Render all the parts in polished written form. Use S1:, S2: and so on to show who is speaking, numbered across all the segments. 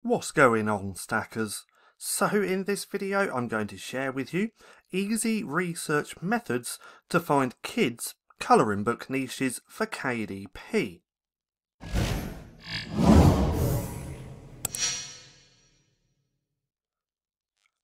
S1: What's going on, stackers? So in this video I'm going to share with you easy research methods to find kids colouring book niches for KDP.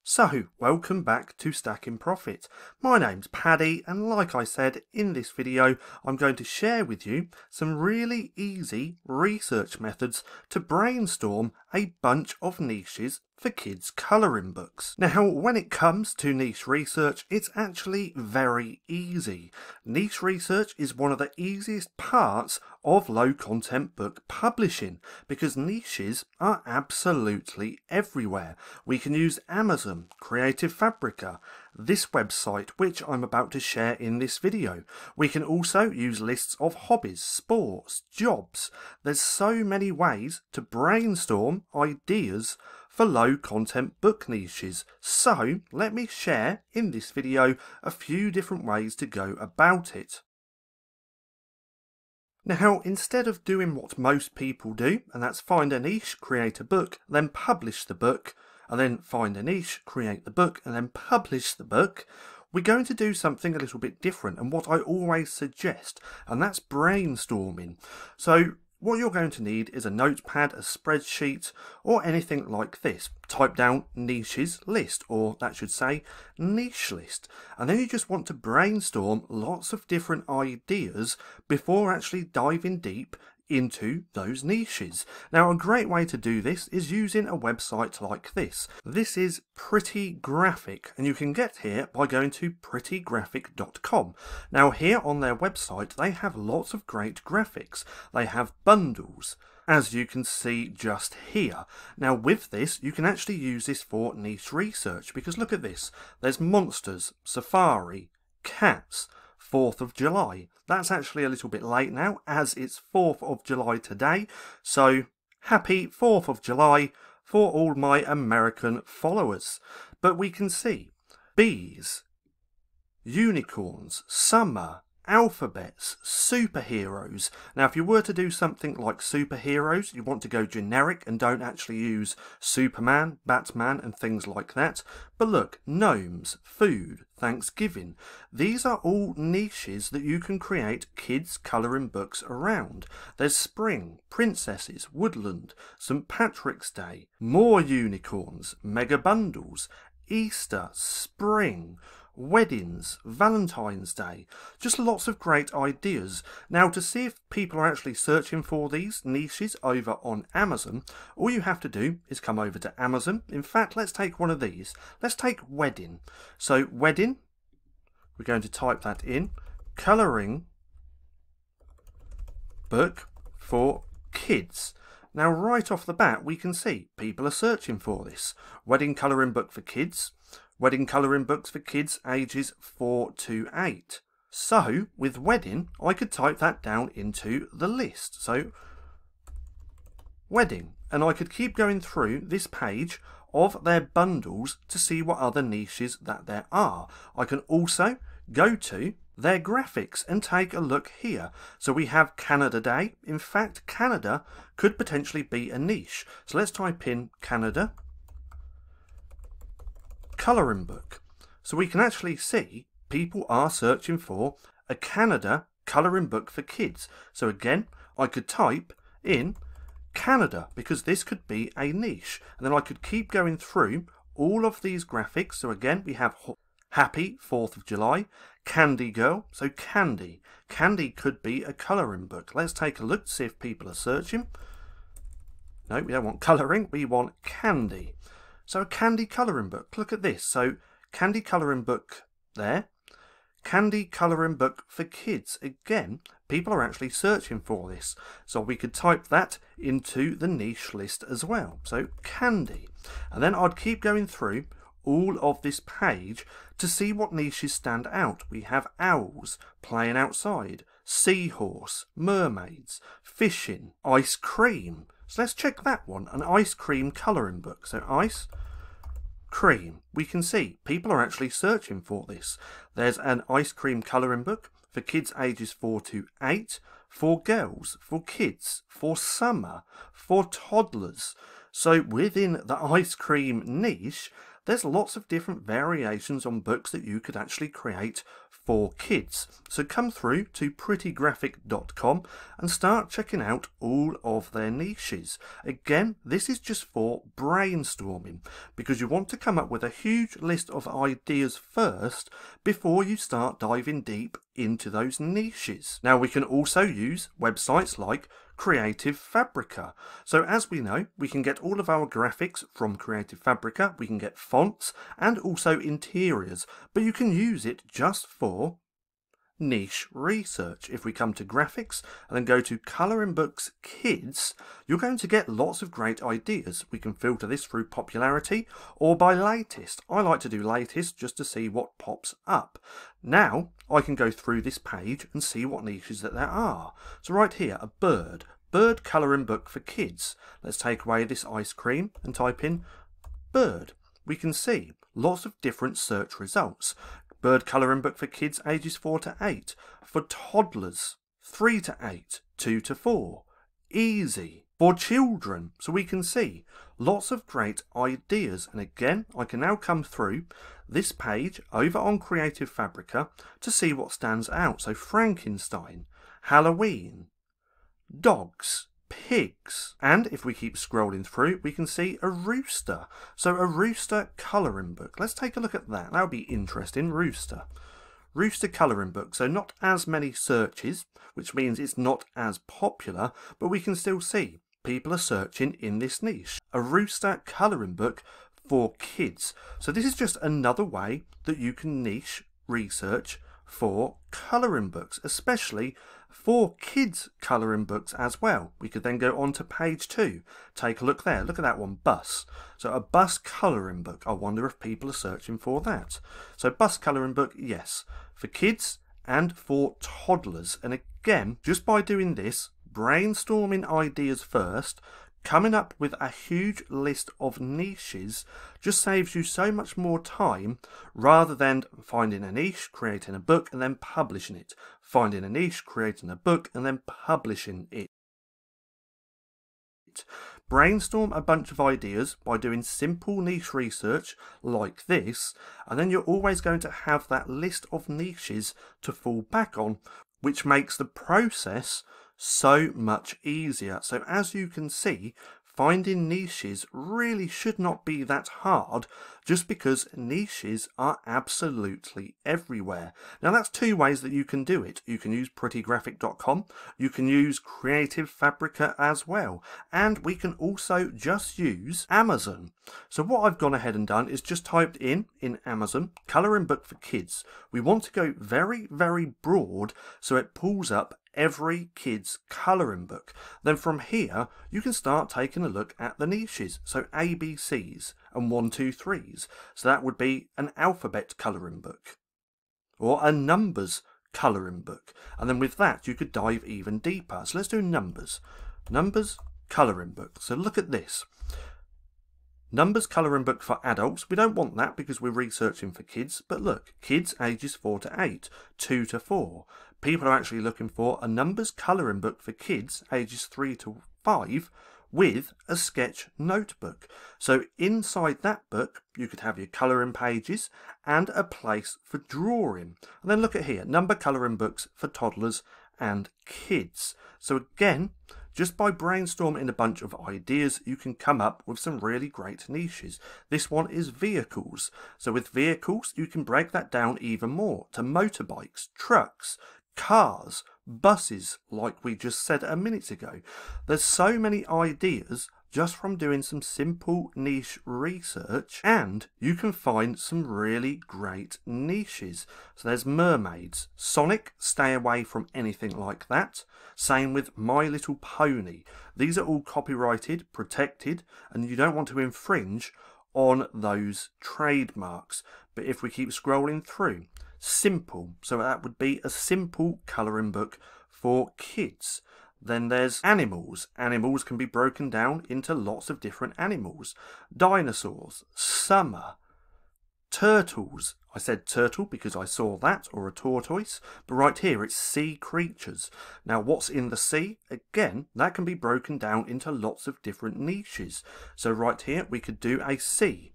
S1: So, welcome back to StackinProfit. My name's Paddy, and like I said, in this video I'm going to share with you some really easy research methods to brainstorm a bunch of niches for kids' colouring books. Now, when it comes to niche research, it's actually very easy. Niche research is one of the easiest parts of low-content book publishing because niches are absolutely everywhere. We can use Amazon, CreativeFabrica, this website which I'm about to share in this video. We can also use lists of hobbies, sports, jobs. There's so many ways to brainstorm ideas for low content book niches. So let me share in this video a few different ways to go about it. Now, instead of doing what most people do, and that's find a niche, create a book, then publish the book, and then find a niche, create the book, and then publish the book, we're going to do something a little bit different, and what I always suggest, and that's brainstorming. So what you're going to need is a notepad, a spreadsheet, or anything like this. Type down niches list, or that should say niche list. And then you just want to brainstorm lots of different ideas before actually diving deep into those niches. Now, a great way to do this is using a website like this. This is Prettygrafik, and you can get here by going to prettygrafik.com. Now, here on their website they have lots of great graphics. They have bundles, as you can see just here. Now, with this you can actually use this for niche research, because look at this. There's monsters, safari, cats, 4th of July. That's actually a little bit late now, as it's 4th of July today, so happy 4th of July for all my American followers. But we can see bees, unicorns, summer, alphabets, superheroes. Now, if you were to do something like superheroes, you want to go generic and don't actually use Superman, Batman and things like that. But look, gnomes, food, Thanksgiving. These are all niches that you can create kids colouring books around. There's spring, princesses, woodland, St. Patrick's Day, more unicorns, mega bundles, Easter, spring, weddings, Valentine's Day, just lots of great ideas. Now, to see if people are actually searching for these niches over on Amazon, all you have to do is come over to Amazon. In fact, let's take one of these. Let's take wedding. So wedding, we're going to type that in, colouring book for kids. Now, right off the bat, we can see people are searching for this. Wedding colouring book for kids. Wedding colouring books for kids ages 4 to 8. So, with wedding, I could type that down into the list. So, wedding. And I could keep going through this page of their bundles to see what other niches that there are. I can also go to their graphics and take a look here. So we have Canada Day. In fact, Canada could potentially be a niche. So let's type in Canada colouring book. So we can actually see people are searching for a Canada colouring book for kids. So again, I could type in Canada because this could be a niche, and then I could keep going through all of these graphics. So again, we have happy 4th of July, Candy Girl. So candy could be a colouring book. Let's take a look to see if people are searching. No, we don't want colouring, we want candy. So a candy colouring book, look at this. So candy colouring book there, candy colouring book for kids. Again, people are actually searching for this. So we could type that into the niche list as well. So candy. And then I'd keep going through all of this page to see what niches stand out. We have owls, playing outside, seahorse, mermaids, fishing, ice cream. So let's check that one, an ice cream colouring book. So ice cream. We can see people are actually searching for this. There's an ice cream colouring book for kids ages 4 to 8, for girls, for kids, for summer, for toddlers. So within the ice cream niche, there's lots of different variations on books that you could actually create for kids. So come through to prettygrafik.com and start checking out all of their niches. Again, this is just for brainstorming, because you want to come up with a huge list of ideas first before you start diving deep into those niches. Now we can also use websites like CreativeFabrica. So as we know, we can get all of our graphics from CreativeFabrica, we can get fonts and also interiors, but you can use it just for niche research. If we come to graphics and then go to Colouring Books Kids, you're going to get lots of great ideas. We can filter this through popularity or by latest. I like to do latest just to see what pops up. Now I can go through this page and see what niches that there are. So right here, a bird colouring book for kids. Let's take away this ice cream and type in bird. We can see lots of different search results. Bird colouring book for kids ages 4 to 8. For toddlers, 3 to 8, 2 to 4. Easy. For children. So we can see lots of great ideas. And again, I can now come through this page over on CreativeFabrica to see what stands out. So Frankenstein, Halloween, dogs, pigs, and if we keep scrolling through we can see a rooster. So a rooster colouring book. Let's take a look at that. That'll be interesting. Rooster colouring book. So not as many searches, which means it's not as popular, but we can still see people are searching in this niche. A rooster colouring book for kids. So this is just another way that you can niche research for colouring books, especially for kids colouring books as well. We could then go on to page 2. Take a look there. Look at that one, bus. So a bus colouring book. I wonder if people are searching for that. So bus colouring book, yes, for kids and for toddlers. And again, just by doing this, brainstorming ideas first, coming up with a huge list of niches just saves you so much more time rather than finding a niche, creating a book and then publishing it. Finding a niche, creating a book and then publishing it. Brainstorm a bunch of ideas by doing simple niche research like this, and then you're always going to have that list of niches to fall back on, which makes the process so much easier. So as you can see, finding niches really should not be that hard, just because niches are absolutely everywhere. Now that's two ways that you can do it. You can use prettygrafik.com, you can use CreativeFabrica as well, and we can also just use Amazon. So what I've gone ahead and done is just typed in Amazon, colouring book for kids. We want to go very, very broad so it pulls up every kid's colouring book. Then from here you can start taking a look at the niches. So ABCs and 1, 2, 3s. So that would be an alphabet colouring book or a numbers colouring book. And then with that you could dive even deeper. So let's do numbers colouring book. So look at this. Numbers colouring book for adults. We don't want that because we're researching for kids. But look, kids ages 4 to 8, 2 to 4. People are actually looking for a numbers colouring book for kids ages 3 to 5 with a sketch notebook. So inside that book you could have your colouring pages and a place for drawing. And then look at here, number colouring books for toddlers and kids. So again, just by brainstorming a bunch of ideas, you can come up with some really great niches. This one is vehicles. So with vehicles, you can break that down even more to motorbikes, trucks, cars, buses, like we just said a minute ago. There's so many ideas just from doing some simple niche research, and you can find some really great niches. So there's mermaids. Sonic, stay away from anything like that. Same with My Little Pony. These are all copyrighted, protected, and you don't want to infringe on those trademarks. But if we keep scrolling through, simple, so that would be a simple colouring book for kids. Then there's animals. Animals can be broken down into lots of different animals. Dinosaurs, summer, turtles. I said turtle because I saw that, or a tortoise, but right here it's sea creatures. Now what's in the sea? Again, that can be broken down into lots of different niches. So right here we could do a sea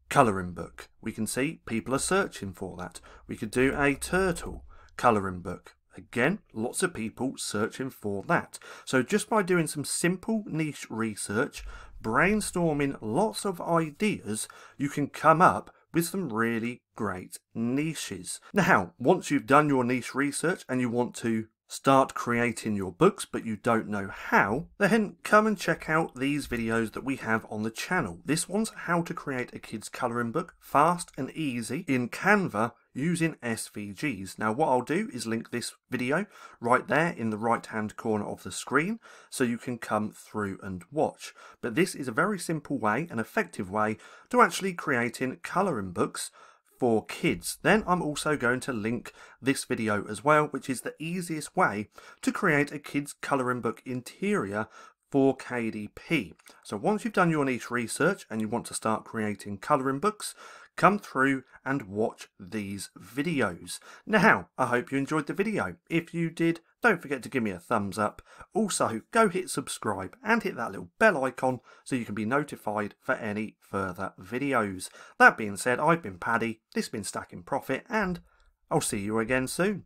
S1: colouring book. We can see people are searching for that. We could do a turtle colouring book. Again, lots of people searching for that. So just by doing some simple niche research, brainstorming lots of ideas, you can come up with some really great niches. Now, once you've done your niche research and you want to start creating your books but you don't know how, then come and check out these videos that we have on the channel. This one's how to create a kid's colouring book fast and easy in Canva using SVGs. Now what I'll do is link this video right there in the right hand corner of the screen so you can come through and watch. But this is a very simple way, an effective way to actually creating colouring books for kids. Then I'm also going to link this video as well, which is the easiest way to create a kid's colouring book interior for KDP. So once you've done your niche research and you want to start creating colouring books, come through and watch these videos. Now, I hope you enjoyed the video. If you did, don't forget to give me a thumbs up. Also, go hit subscribe and hit that little bell icon so you can be notified for any further videos. That being said, I've been Paddy, this has been StackinProfit, and I'll see you again soon.